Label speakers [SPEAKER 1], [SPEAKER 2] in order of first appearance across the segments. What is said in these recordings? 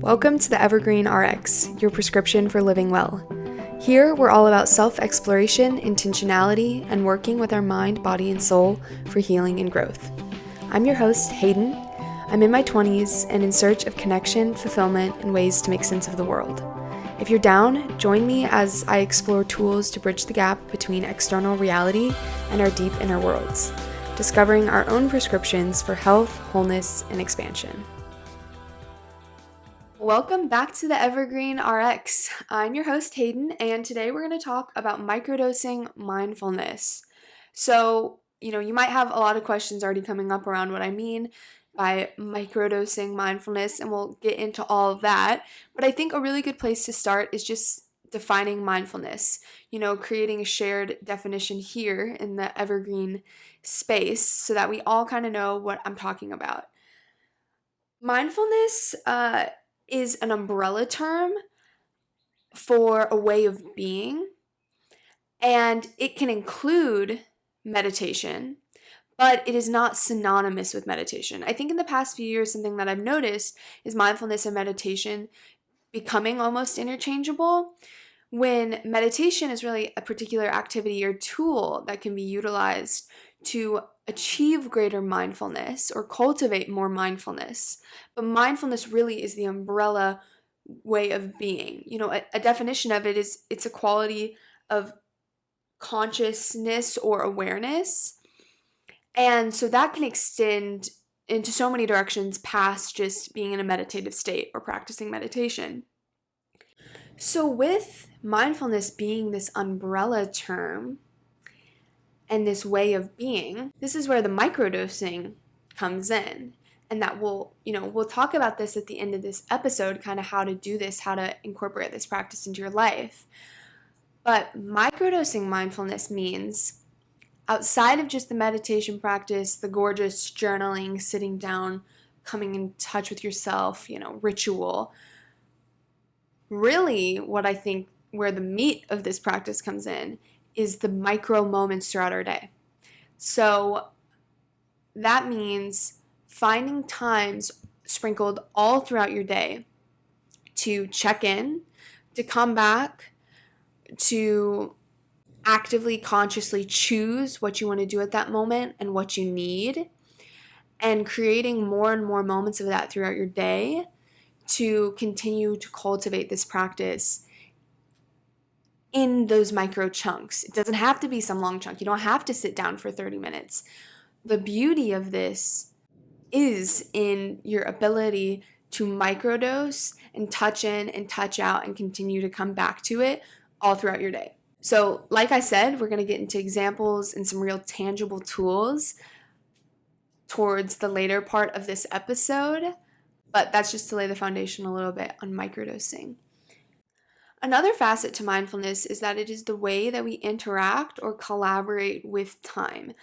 [SPEAKER 1] Welcome to the Evergreen RX, your prescription for living well. Here, we're all about self-exploration, intentionality, and working with our mind, body, and soul for healing and growth. I'm your host, Hayden. I'm in my 20s and in search of connection, fulfillment, and ways to make sense of the world. If you're down, join me as I explore tools to bridge the gap between external reality and our deep inner worlds, discovering our own prescriptions for health, wholeness, and expansion. Welcome back to the Evergreen RX. I'm your host, Hayden, and today we're going to talk about microdosing mindfulness. So, you might have a lot of questions already coming up around what I mean by microdosing mindfulness, and we'll get into all of that. But I think a really good place to start is just defining mindfulness, creating a shared definition here in the Evergreen space so that we all kind of know what I'm talking about. Mindfulness, is an umbrella term for a way of being, and it can include meditation, but it is not synonymous with meditation. I think in the past few years, something that I've noticed is mindfulness and meditation becoming almost interchangeable, when meditation is really a particular activity or tool that can be utilized to achieve greater mindfulness or cultivate more mindfulness. But mindfulness really is the umbrella way of being. A definition of it is it's a quality of consciousness or awareness. And so that can extend into so many directions past just being in a meditative state or practicing meditation. So with mindfulness being this umbrella term and this way of being, this is where the microdosing comes in. And that we'll talk about this at the end of this episode, kind of how to do this, how to incorporate this practice into your life. But microdosing mindfulness means outside of just the meditation practice, the gorgeous journaling, sitting down, coming in touch with yourself, ritual. Really, what I think where the meat of this practice comes in is the micro moments throughout our day. So that means finding times sprinkled all throughout your day to check in, to come back, to actively, consciously choose what you want to do at that moment and what you need, and creating more and more moments of that throughout your day to continue to cultivate this practice in those micro chunks. It doesn't have to be some long chunk. You don't have to sit down for 30 minutes. The beauty of this is in your ability to microdose and touch in and touch out and continue to come back to it all throughout your day. So, like I said, we're going to get into examples and some real tangible tools towards the later part of this episode, but that's just to lay the foundation a little bit on microdosing. Another facet to mindfulness is that it is the way that we interact or collaborate with time.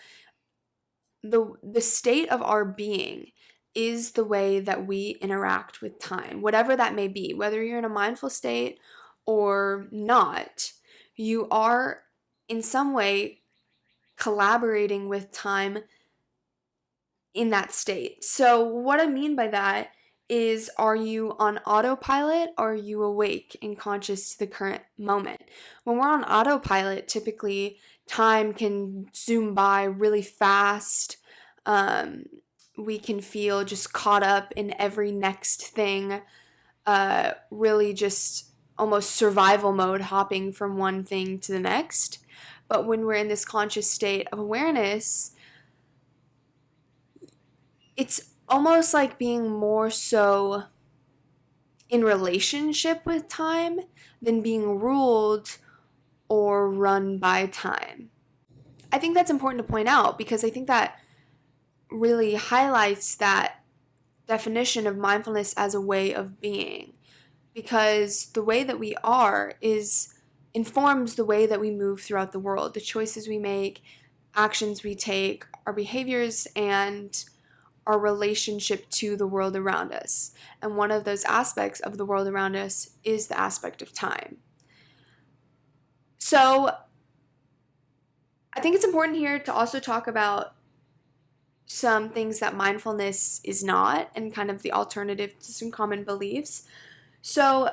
[SPEAKER 1] The state of our being is the way that we interact with time, whatever that may be. Whether you're in a mindful state or not, you are in some way collaborating with time in that state. So what I mean by that is, are you on autopilot or are you awake and conscious to the current moment? When we're on autopilot, typically time can zoom by really fast. We can feel just caught up in every next thing, really just almost survival mode, hopping from one thing to the next. But when we're in this conscious state of awareness, it's almost like being more so in relationship with time than being ruled or run by time. I think that's important to point out because I think that really highlights that definition of mindfulness as a way of being, because the way that we are informs the way that we move throughout the world, the choices we make, actions we take, our behaviors, and our relationship to the world around us. And one of those aspects of the world around us is the aspect of time. So I think it's important here to also talk about some things that mindfulness is not and kind of the alternative to some common beliefs. So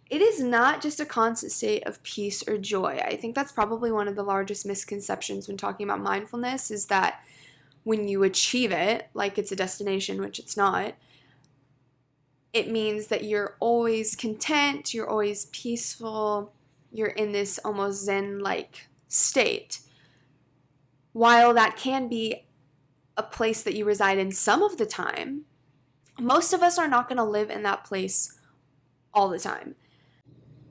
[SPEAKER 1] it is not just a constant state of peace or joy. I think that's probably one of the largest misconceptions when talking about mindfulness is that when you achieve it, like it's a destination, which it's not, it means that you're always content, you're always peaceful, you're in this almost Zen-like state. While that can be a place that you reside in some of the time, most of us are not going to live in that place all the time.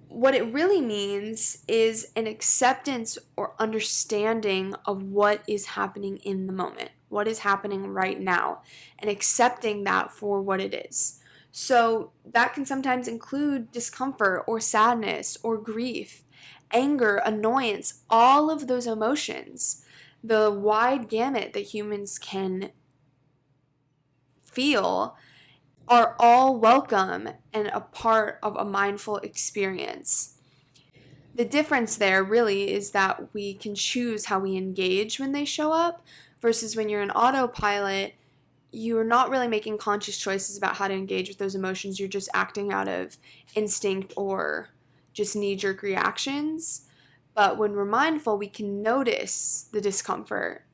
[SPEAKER 1] What it really means is an acceptance or understanding of what is happening in the moment, what is happening right now, and accepting that for what it is. So that can sometimes include discomfort or sadness or grief, anger, annoyance, all of those emotions, the wide gamut that humans can feel are all welcome and a part of a mindful experience. The difference there really is that we can choose how we engage when they show up versus when you're in autopilot, you're not really making conscious choices about how to engage with those emotions. You're just acting out of instinct or just knee-jerk reactions. But when we're mindful, we can notice the discomfort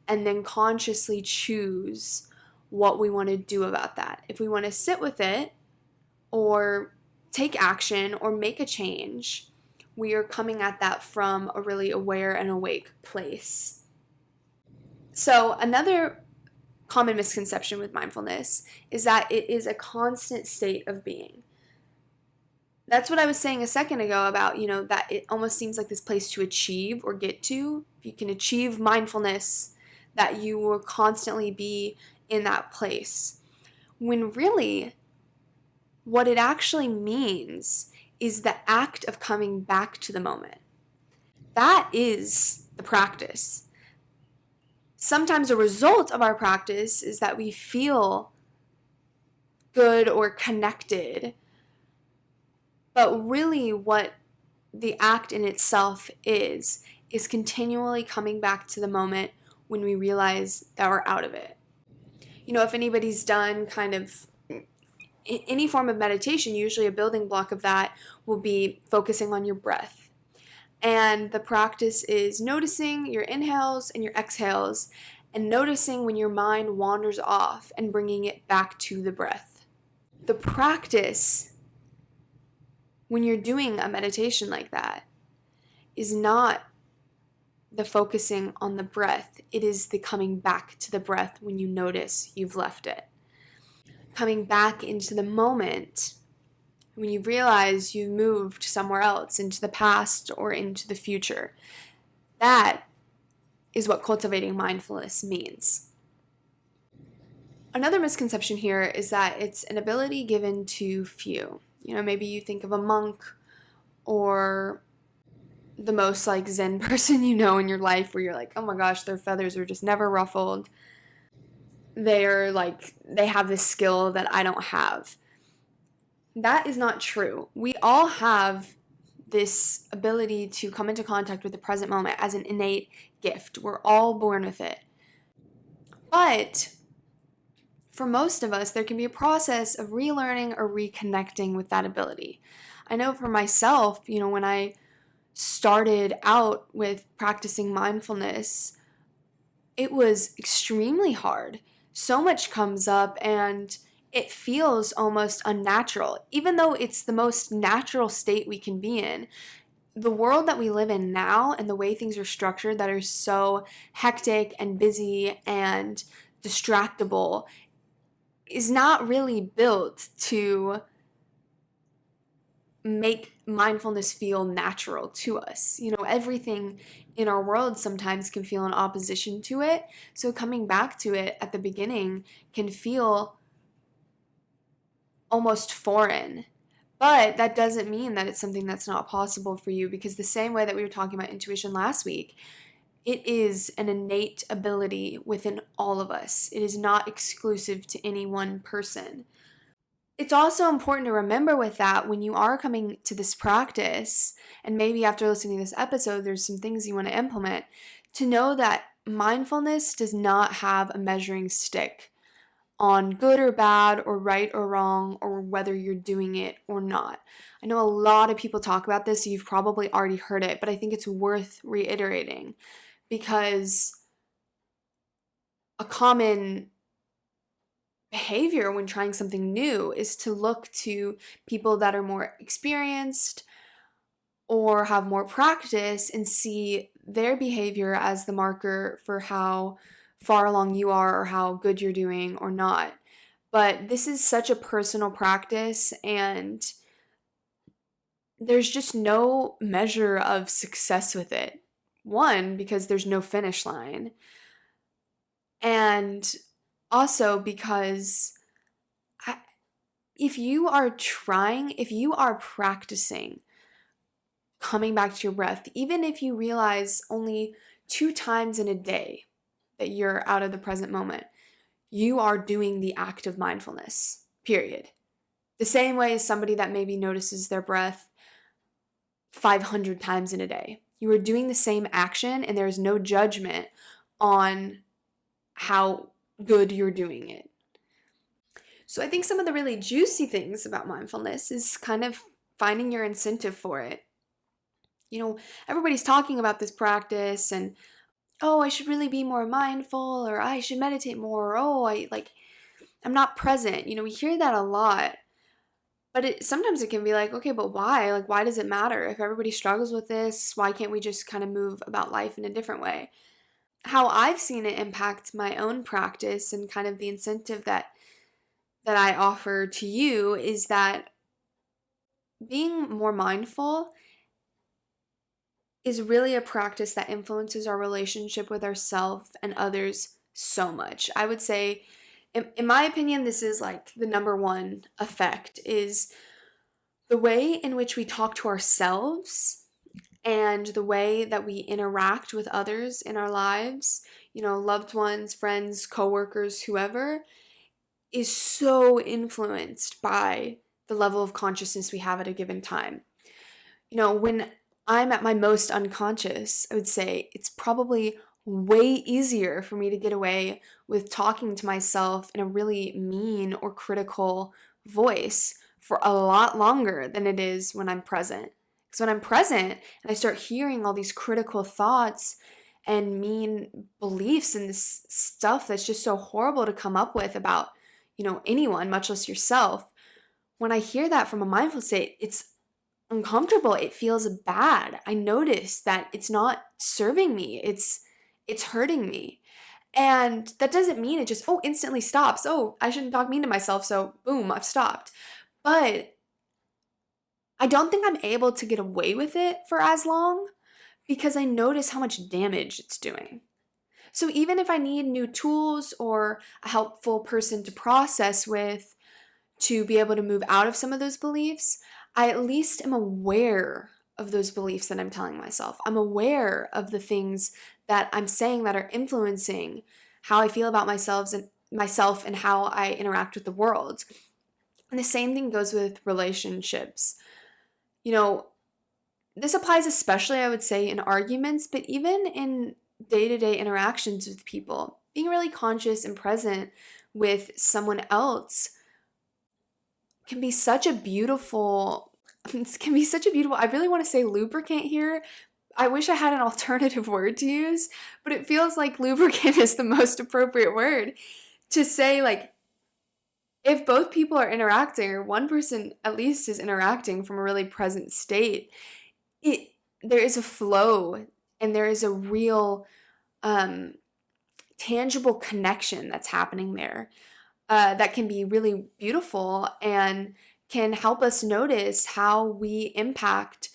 [SPEAKER 1] and then consciously choose what we want to do about that. If we want to sit with it or take action or make a change, we are coming at that from a really aware and awake place. So another common misconception with mindfulness is that it is a constant state of being. That's what I was saying a second ago about, that it almost seems like this place to achieve or get to. You can achieve mindfulness, that you will constantly be in that place. When really, what it actually means is the act of coming back to the moment. That is the practice. Sometimes a result of our practice is that we feel good or connected. But really what the act in itself is continually coming back to the moment when we realize that we're out of it. If anybody's done kind of any form of meditation, usually a building block of that will be focusing on your breath. And the practice is noticing your inhales and your exhales and noticing when your mind wanders off and bringing it back to the breath. The practice, when you're doing a meditation like that, is not the focusing on the breath. It is the coming back to the breath when you notice you've left it. Coming back into the moment when you realize you've moved somewhere else, into the past or into the future. That is what cultivating mindfulness means. Another misconception here is that it's an ability given to few. Maybe you think of a monk or the most like Zen person in your life where you're like, oh my gosh, their feathers are just never ruffled. They have this skill that I don't have. That is not true. We all have this ability to come into contact with the present moment as an innate gift. We're all born with it. But for most of us, there can be a process of relearning or reconnecting with that ability. I know for myself, when I started out with practicing mindfulness, it was extremely hard. So much comes up and it feels almost unnatural, even though it's the most natural state we can be in. The world that we live in now and the way things are structured that are so hectic and busy and distractible is not really built to make mindfulness feel natural to us. Everything in our world sometimes can feel in opposition to it. So coming back to it at the beginning can feel almost foreign. But that doesn't mean that it's something that's not possible for you, because the same way that we were talking about intuition last week, it is an innate ability within all of us. It is not exclusive to any one person. It's also important to remember with that when you are coming to this practice, and maybe after listening to this episode, there's some things you want to implement, to know that mindfulness does not have a measuring stick on good or bad or right or wrong or whether you're doing it or not. I know a lot of people talk about this, so you've probably already heard it, but I think it's worth reiterating because a common behavior when trying something new is to look to people that are more experienced or have more practice and see their behavior as the marker for how far along you are or how good you're doing or not. But this is such a personal practice, and there's just no measure of success with it. One, because there's no finish line, and also because if you are practicing coming back to your breath, even if you realize only 2 times in a day that you're out of the present moment, you are doing the act of mindfulness, period. The same way as somebody that maybe notices their breath 500 times in a day. You are doing the same action, and there is no judgment on how good you're doing it. So I think some of the really juicy things about mindfulness is kind of finding your incentive for it. Everybody's talking about this practice and, oh, I should really be more mindful, or I should meditate more, or, oh, I'm not present. We hear that a lot. But sometimes it can be like, okay, but why? Like, why does it matter? If everybody struggles with this, why can't we just kind of move about life in a different way? How I've seen it impact my own practice and kind of the incentive that I offer to you is that being more mindful is really a practice that influences our relationship with ourselves and others so much. I would say, in my opinion, this is like the number one effect is the way in which we talk to ourselves and the way that we interact with others in our lives, loved ones, friends, coworkers, whoever, is so influenced by the level of consciousness we have at a given time. When I'm at my most unconscious, I would say it's probably way easier for me to get away with talking to myself in a really mean or critical voice for a lot longer than it is when I'm present. Because when I'm present and I start hearing all these critical thoughts and mean beliefs and this stuff that's just so horrible to come up with about, anyone, much less yourself, when I hear that from a mindful state, it's uncomfortable. It feels bad. I notice that it's not serving me. It's hurting me. And that doesn't mean it just instantly stops. Oh, I shouldn't talk mean to myself, so boom, I've stopped. But I don't think I'm able to get away with it for as long because I notice how much damage it's doing. So even if I need new tools or a helpful person to process with to be able to move out of some of those beliefs, I at least am aware of those beliefs that I'm telling myself. I'm aware of the things that I'm saying that are influencing how I feel about myself and how I interact with the world. And the same thing goes with relationships. This applies especially, I would say, in arguments, but even in day-to-day interactions with people. Being really conscious and present with someone else can be such a beautiful, I really want to say lubricant here. I wish I had an alternative word to use, but it feels like lubricant is the most appropriate word to say, like, if both people are interacting, or one person at least is interacting from a really present state, there is a flow and there is a real tangible connection that's happening there that can be really beautiful and can help us notice how we impact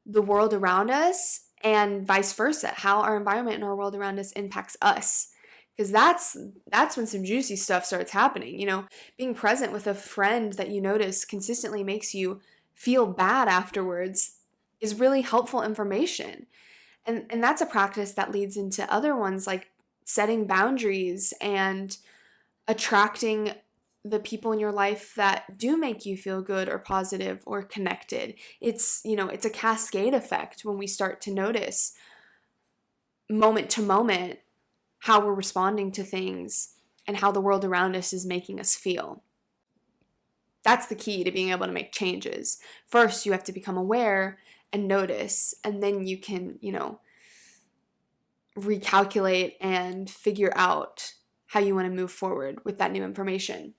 [SPEAKER 1] the world around us and vice versa, how our environment and our world around us impacts us. Because that's when some juicy stuff starts happening. Being present with a friend that you notice consistently makes you feel bad afterwards is really helpful information. And that's a practice that leads into other ones like setting boundaries and attracting the people in your life that do make you feel good or positive or connected. It's a cascade effect when we start to notice moment to moment how we're responding to things and how the world around us is making us feel. That's the key to being able to make changes. First, you have to become aware and notice, and then you can, recalculate and figure out how you want to move forward with that new information.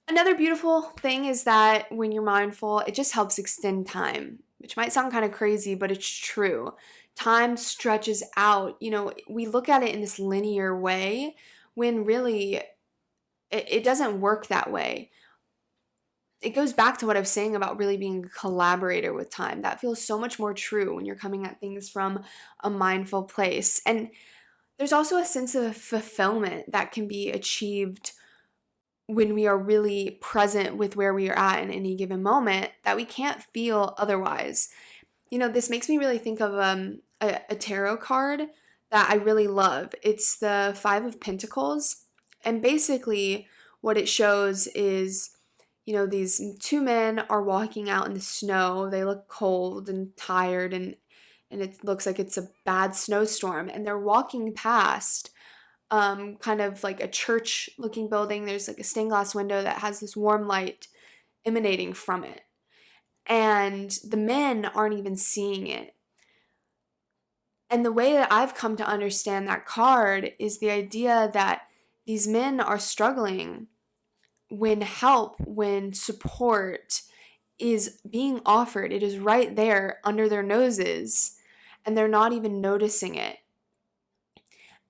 [SPEAKER 1] Another beautiful thing is that when you're mindful, it just helps extend time, which might sound kind of crazy, but it's true. Time stretches out. We look at it in this linear way when really it doesn't work that way. It goes back to what I was saying about really being a collaborator with time. That feels so much more true when you're coming at things from a mindful place. And there's also a sense of fulfillment that can be achieved when we are really present with where we are at in any given moment that we can't feel otherwise. This makes me really think of a tarot card that I really love. It's the Five of Pentacles. And basically, what it shows is, these two men are walking out in the snow. They look cold and tired, and it looks like it's a bad snowstorm. And they're walking past kind of like a church looking building. There's like a stained glass window that has this warm light emanating from it. And the men aren't even seeing it. And the way that I've come to understand that card is the idea that these men are struggling when help, when support is being offered. It is right there under their noses, and they're not even noticing it.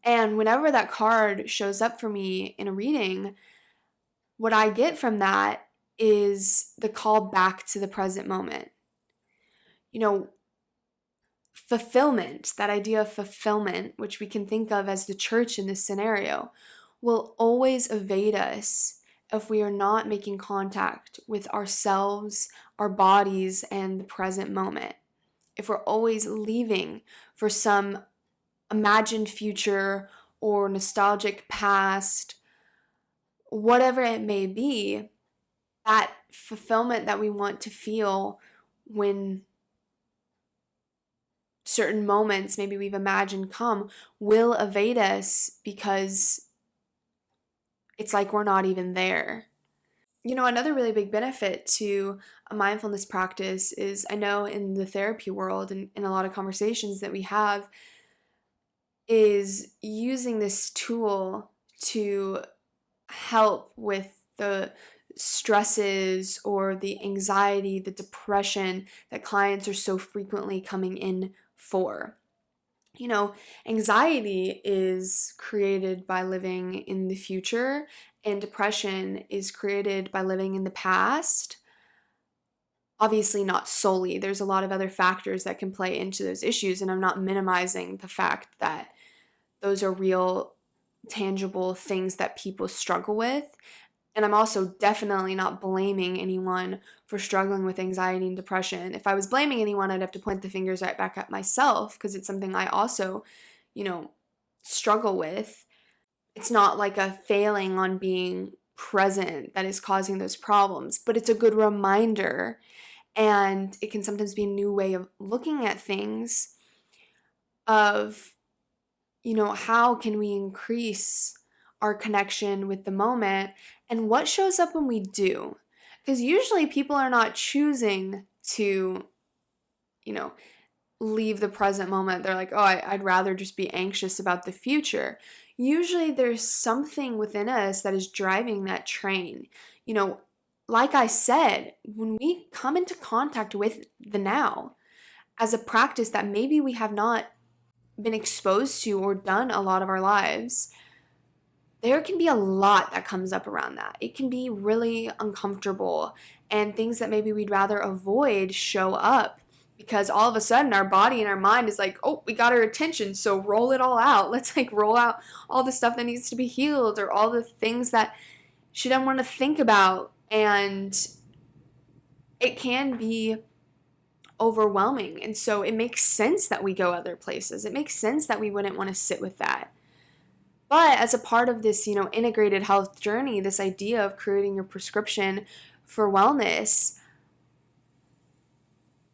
[SPEAKER 1] And whenever that card shows up for me in a reading, what I get from that is the call back to the present moment. Fulfillment, that idea of fulfillment, which we can think of as the church in this scenario, will always evade us if we are not making contact with ourselves, our bodies, and the present moment. If we're always leaving for some imagined future or nostalgic past, whatever it may be, that fulfillment that we want to feel when certain moments maybe we've imagined come will evade us because it's like we're not even there. Another really big benefit to a mindfulness practice is, I know in the therapy world and in a lot of conversations that we have, is using this tool to help with the stresses or the anxiety, the depression that clients are so frequently coming in for. Anxiety is created by living in the future, and depression is created by living in the past. Obviously, not solely. There's a lot of other factors that can play into those issues, and I'm not minimizing the fact that those are real, tangible things that people struggle with. And I'm also definitely not blaming anyone for struggling with anxiety and depression. If I was blaming anyone, I'd have to point the fingers right back at myself, because it's something I also, struggle with. It's not like a failing on being present that is causing those problems, but it's a good reminder. And it can sometimes be a new way of looking at things of, how can we increase our connection with the moment, and what shows up when we do. Because usually people are not choosing to, leave the present moment. They're like, oh, I'd rather just be anxious about the future. Usually there's something within us that is driving that train. Like I said, when we come into contact with the now as a practice that maybe we have not been exposed to or done a lot of our lives, there can be a lot that comes up around that. It can be really uncomfortable, and things that maybe we'd rather avoid show up because all of a sudden our body and our mind is like, oh, we got our attention, so roll it all out. Let's roll out all the stuff that needs to be healed, or all the things that she doesn't want to think about. And it can be overwhelming. And so it makes sense that we go other places. It makes sense that we wouldn't want to sit with that. But as a part of this, integrated health journey, this idea of creating your prescription for wellness,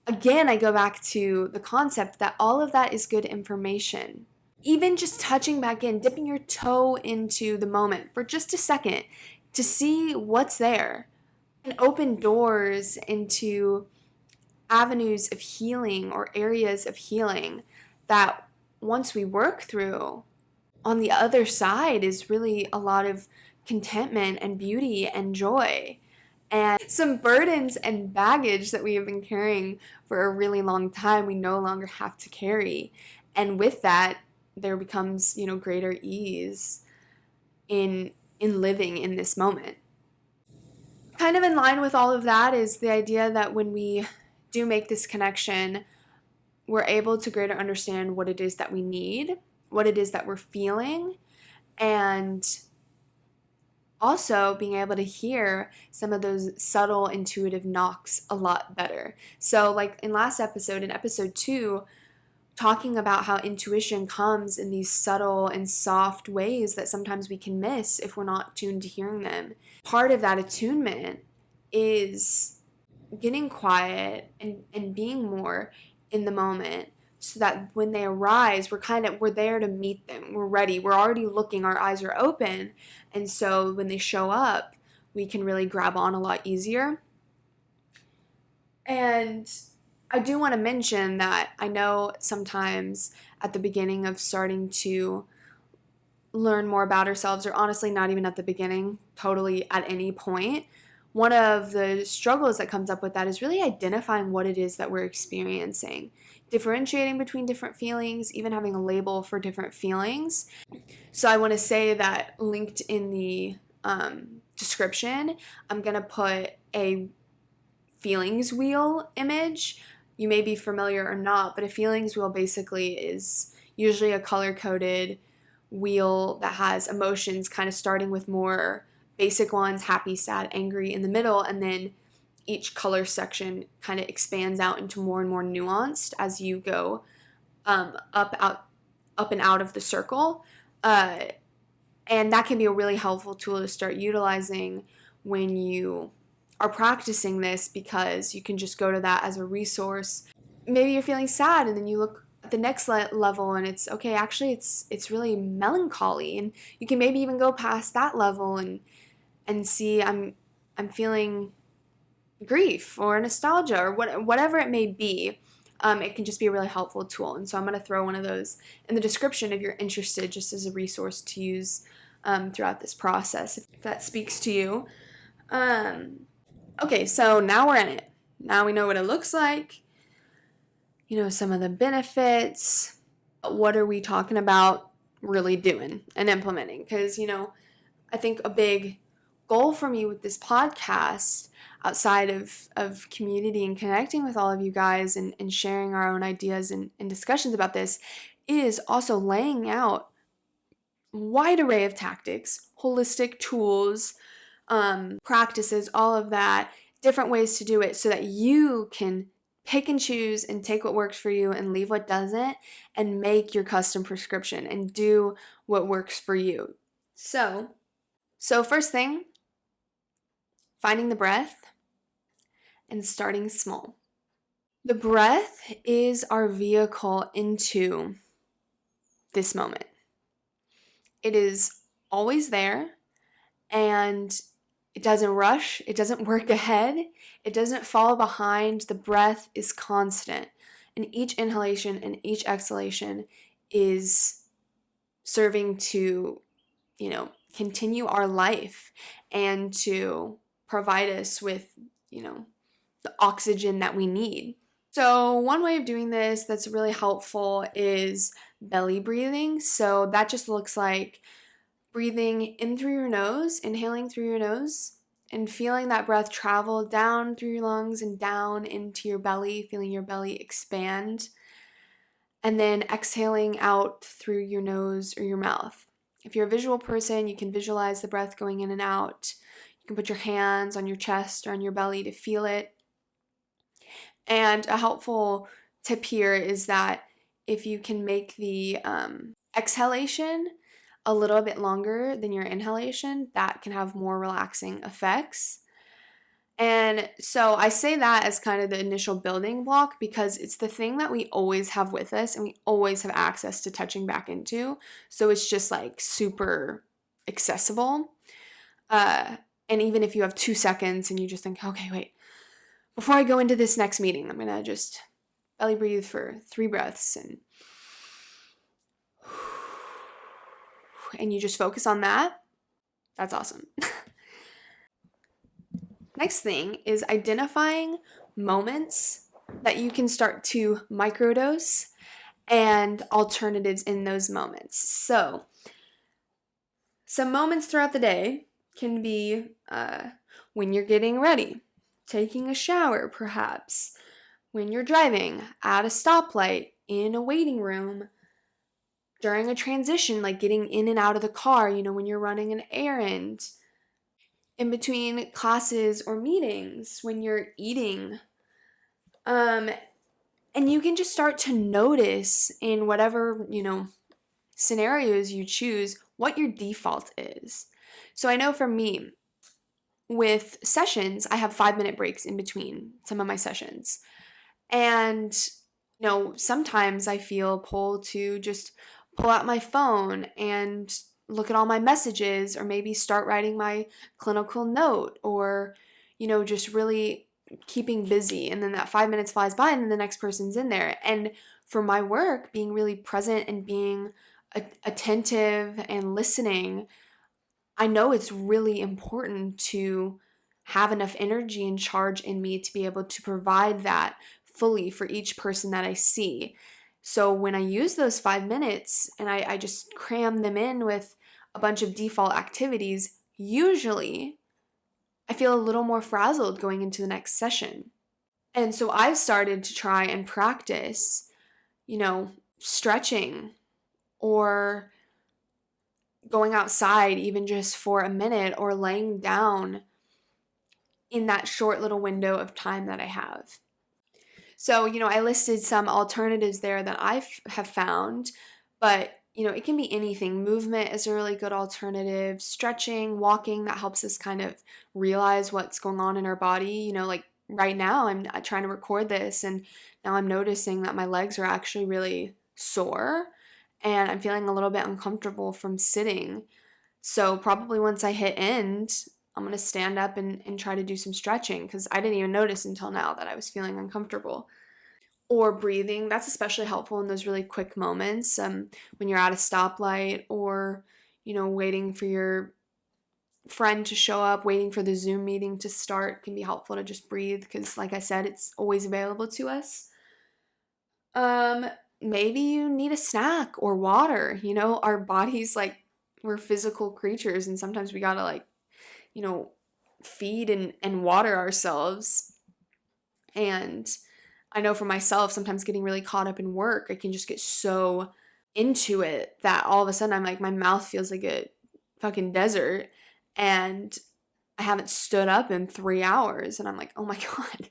[SPEAKER 1] again, I go back to the concept that all of that is good information. Even just touching back in, dipping your toe into the moment for just a second to see what's there, and open doors into avenues of healing or areas of healing that once we work through, on the other side is really a lot of contentment and beauty and joy and some burdens and baggage that we have been carrying for a really long time we no longer have to carry. And with that, there becomes, greater ease in living in this moment. Kind of in line with all of that is the idea that when we do make this connection, we're able to greater understand what it is that we need, what it is that we're feeling, and also being able to hear some of those subtle intuitive knocks a lot better. So, like in last episode, in episode 2, talking about how intuition comes in these subtle and soft ways that sometimes we can miss if we're not tuned to hearing them. Part of that attunement is getting quiet and being more in the moment so that when they arise, we're there to meet them. We're ready. We're already looking, our eyes are open. And so when they show up, we can really grab on a lot easier. And I do want to mention that I know sometimes at the beginning of starting to learn more about ourselves, or honestly, not even at the beginning, totally at any point, one of the struggles that comes up with that is really identifying what it is that we're experiencing, differentiating between different feelings, even having a label for different feelings. So I want to say that linked in the description, I'm going to put a feelings wheel image. You may be familiar or not, but a feelings wheel basically is usually a color-coded wheel that has emotions kind of starting with more basic ones, happy, sad, angry in the middle, and then each color section kind of expands out into more and more nuanced as you go up and out of the circle. And that can be a really helpful tool to start utilizing when you are practicing this, because you can just go to that as a resource. Maybe you're feeling sad and then you look at the next level and it's okay, actually it's really melancholy, and you can maybe even go past that level and see I'm feeling grief or nostalgia or whatever it may be. It can just be a really helpful tool. And so I'm going to throw one of those in the description if you're interested, just as a resource to use throughout this process, if that speaks to you. Okay, so now we're in it. Now we know what it looks like. Some of the benefits. What are we talking about really doing and implementing? Because, I think a big goal for me with this podcast, outside of community and connecting with all of you guys and sharing our own ideas and discussions about this, is also laying out a wide array of tactics, holistic tools, practices, all of that, different ways to do it so that you can pick and choose and take what works for you and leave what doesn't, and make your custom prescription and do what works for you. So first thing, finding the breath and starting small. The breath is our vehicle into this moment. It is always there, and it doesn't rush, it doesn't work ahead, it doesn't fall behind. The breath is constant, and each inhalation and each exhalation is serving to, continue our life and to provide us with, the oxygen that we need. So one way of doing this that's really helpful is belly breathing. So that just looks like breathing in through your nose, inhaling through your nose, and feeling that breath travel down through your lungs and down into your belly, feeling your belly expand, and then exhaling out through your nose or your mouth. If you're a visual person, you can visualize the breath going in and out. You can put your hands on your chest or on your belly to feel it. And a helpful tip here is that if you can make the exhalation a little bit longer than your inhalation, that can have more relaxing effects. And so I say that as kind of the initial building block because it's the thing that we always have with us and we always have access to touching back into. So it's just like super accessible. And even if you have 2 seconds and you just think, okay, wait, before I go into this next meeting, I'm going to just belly breathe for 3 breaths and you just focus on that. That's awesome. Next thing is identifying moments that you can start to microdose and alternatives in those moments. So, some moments throughout the day can be when you're getting ready, taking a shower, perhaps, when you're driving, at a stoplight, in a waiting room, during a transition, like getting in and out of the car, when you're running an errand, in between classes or meetings, when you're eating. And you can just start to notice in whatever, scenarios you choose what your default is. So I know for me, with sessions, I have 5-minute breaks in between some of my sessions. And, sometimes I feel pulled to just pull out my phone and look at all my messages or maybe start writing my clinical note or, just really keeping busy. And then that 5 minutes flies by and then the next person's in there. And for my work, being really present and being attentive and listening, I know it's really important to have enough energy and charge in me to be able to provide that fully for each person that I see. So when I use those 5 minutes and I just cram them in with a bunch of default activities, usually I feel a little more frazzled going into the next session. And so I've started to try and practice, stretching or going outside even just for a minute or laying down in that short little window of time that I have. So, I listed some alternatives there that I have found, but, it can be anything. Movement is a really good alternative. Stretching, walking, that helps us kind of realize what's going on in our body. Like right now, I'm trying to record this, and now I'm noticing that my legs are actually really sore, and I'm feeling a little bit uncomfortable from sitting. So probably once I hit end, I'm going to stand up and try to do some stretching because I didn't even notice until now that I was feeling uncomfortable. Or breathing, that's especially helpful in those really quick moments when you're at a stoplight or, waiting for your friend to show up, waiting for the Zoom meeting to start can be helpful to just breathe because, like I said, it's always available to us. Maybe you need a snack or water. Our bodies, like, we're physical creatures and sometimes we gotta, like, feed and water ourselves. And I know for myself, sometimes getting really caught up in work, I can just get so into it that all of a sudden I'm like, my mouth feels like a fucking desert and I haven't stood up in 3 hours. And I'm like, oh my God.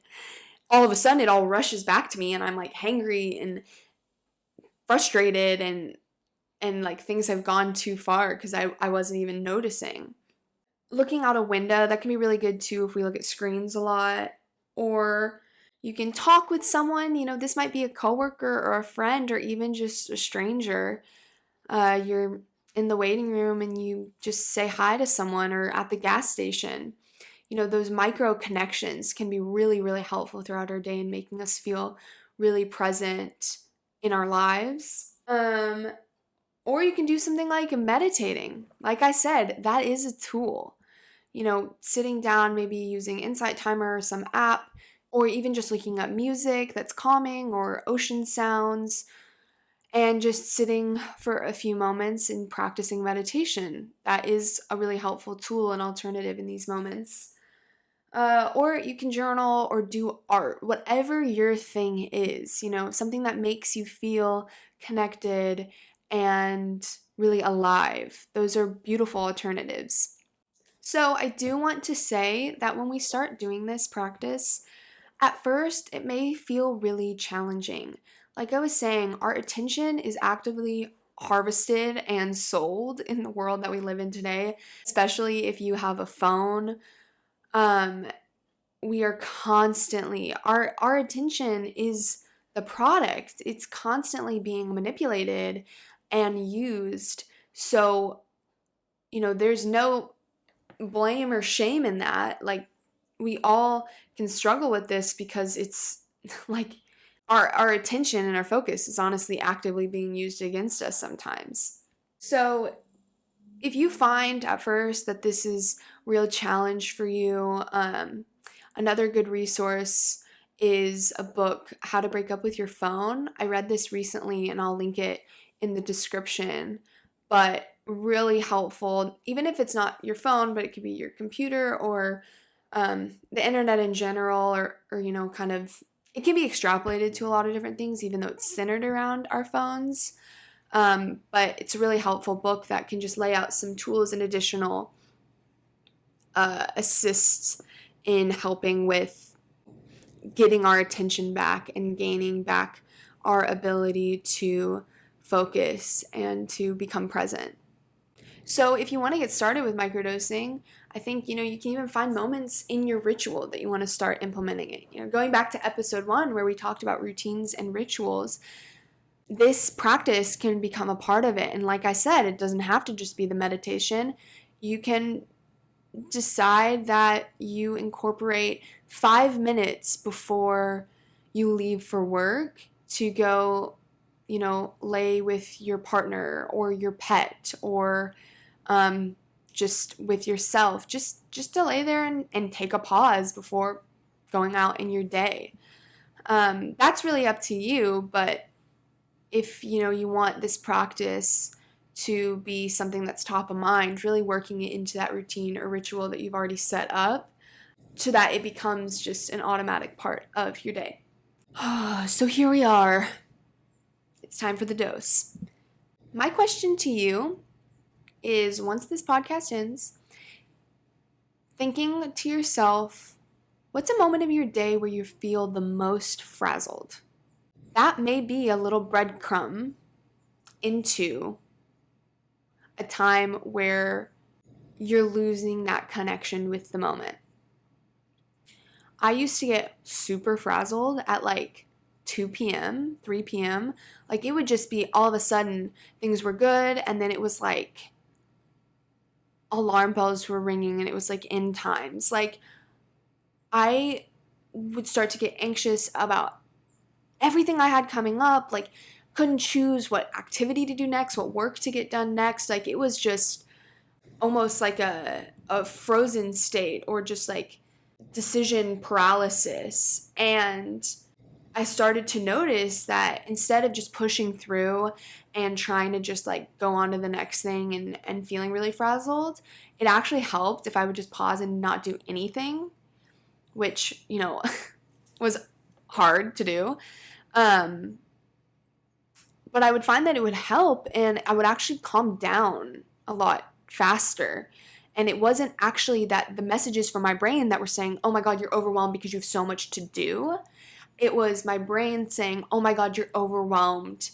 [SPEAKER 1] All of a sudden it all rushes back to me and I'm like hangry and frustrated and like things have gone too far because I wasn't even noticing. Looking out a window, that can be really good too if we look at screens a lot. Or you can talk with someone, this might be a coworker or a friend or even just a stranger. You're in the waiting room and you just say hi to someone or at the gas station. Those micro connections can be really, really helpful throughout our day and making us feel really present in our lives. Or you can do something like meditating. Like I said, that is a tool. Sitting down, maybe using Insight Timer or some app, or even just looking up music that's calming or ocean sounds, and just sitting for a few moments and practicing meditation. That is a really helpful tool and alternative in these moments. Or you can journal or do art, whatever your thing is, something that makes you feel connected and really alive. Those are beautiful alternatives. So I do want to say that when we start doing this practice, at first it may feel really challenging. Like I was saying, our attention is actively harvested and sold in the world that we live in today, especially if you have a phone. we are constantly, our attention is the product. It's constantly being manipulated and used. So, there's no blame or shame in that. Like, we all can struggle with this because it's like our attention and our focus is honestly actively being used against us sometimes. So, if you find at first that this is a real challenge for you, another good resource is a book, How to Break Up with Your Phone. I read this recently and I'll link it in the description, but really helpful, even if it's not your phone, but it could be your computer or the internet in general, or kind of, it can be extrapolated to a lot of different things, even though it's centered around our phones. But it's a really helpful book that can just lay out some tools and additional assists in helping with getting our attention back and gaining back our ability to focus and to become present. So if you want to get started with microdosing, I think, you can even find moments in your ritual that you want to start implementing it. Going back to episode 1 where we talked about routines and rituals, this practice can become a part of it. And like I said, it doesn't have to just be the meditation. You can decide that you incorporate 5 minutes before you leave for work to go, lay with your partner or your pet, or just with yourself, just to lay there and take a pause before going out in your day. That's really up to you, but if you want this practice to be something that's top of mind, really working it into that routine or ritual that you've already set up so that it becomes just an automatic part of your day. So here we are. It's time for the dose. My question to you is, once this podcast ends, thinking to yourself, what's a moment of your day where you feel the most frazzled? That may be a little breadcrumb into a time where you're losing that connection with the moment. I used to get super frazzled at like 2 p.m., 3 p.m. Like, it would just be all of a sudden things were good, and then it was like alarm bells were ringing and it was like end times. Like, I would start to get anxious about everything I had coming up, like couldn't choose what activity to do next, what work to get done next. Like, it was just almost like a frozen state, or just like decision paralysis. And I started to notice that instead of just pushing through and trying to just like go on to the next thing and feeling really frazzled, it actually helped if I would just pause and not do anything, which, was hard to do. But I would find that it would help, and I would actually calm down a lot faster. And it wasn't actually that the messages from my brain that were saying, oh my God, you're overwhelmed because you have so much to do. It was my brain saying, oh my God, you're overwhelmed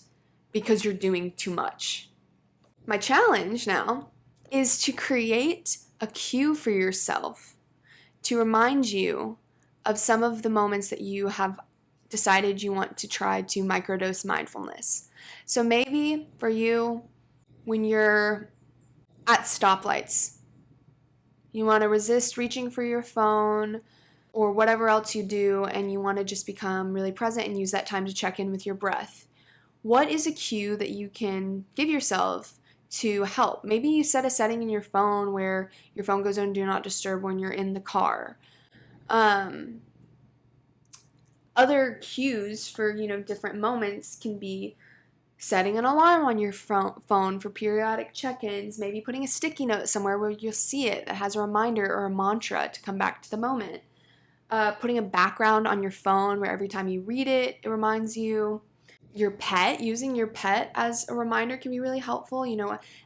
[SPEAKER 1] because you're doing too much. My challenge now is to create a cue for yourself to remind you of some of the moments that you have decided you want to try to microdose mindfulness. So maybe for you, when you're at stoplights, you want to resist reaching for your phone or whatever else you do, and you want to just become really present and use that time to check in with your breath. What is a cue that you can give yourself to help? Maybe you set a setting in your phone where your phone goes on do not disturb when you're in the car. Other cues for, different moments can be setting an alarm on your phone for periodic check-ins, maybe putting a sticky note somewhere where you'll see it that has a reminder or a mantra to come back to the moment. Putting a background on your phone where every time you read it, it reminds you. Your pet, using your pet as a reminder can be really helpful.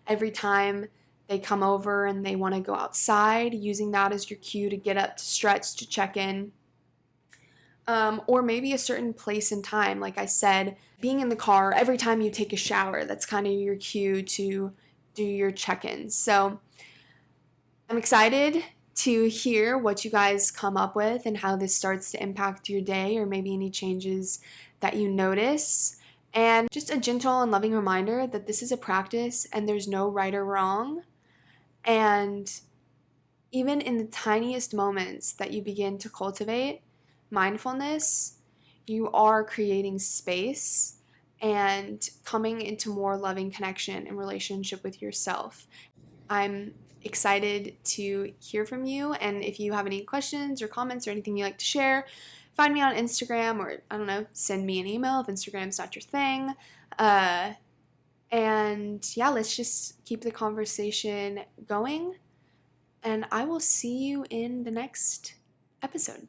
[SPEAKER 1] Every time they come over and they want to go outside, using that as your cue to get up, to stretch, to check in. Or maybe a certain place and time. Like I said, being in the car every time you take a shower, that's kind of your cue to do your check-ins. So I'm excited to hear what you guys come up with and how this starts to impact your day, or maybe any changes that you notice. And just a gentle and loving reminder that this is a practice and there's no right or wrong. And even in the tiniest moments that you begin to cultivate mindfulness, you are creating space and coming into more loving connection and relationship with yourself. I'm excited to hear from you, and if you have any questions or comments or anything you'd like to share, find me on Instagram, or I don't know, send me an email if Instagram's not your thing. And yeah, let's just keep the conversation going, and I will see you in the next episode.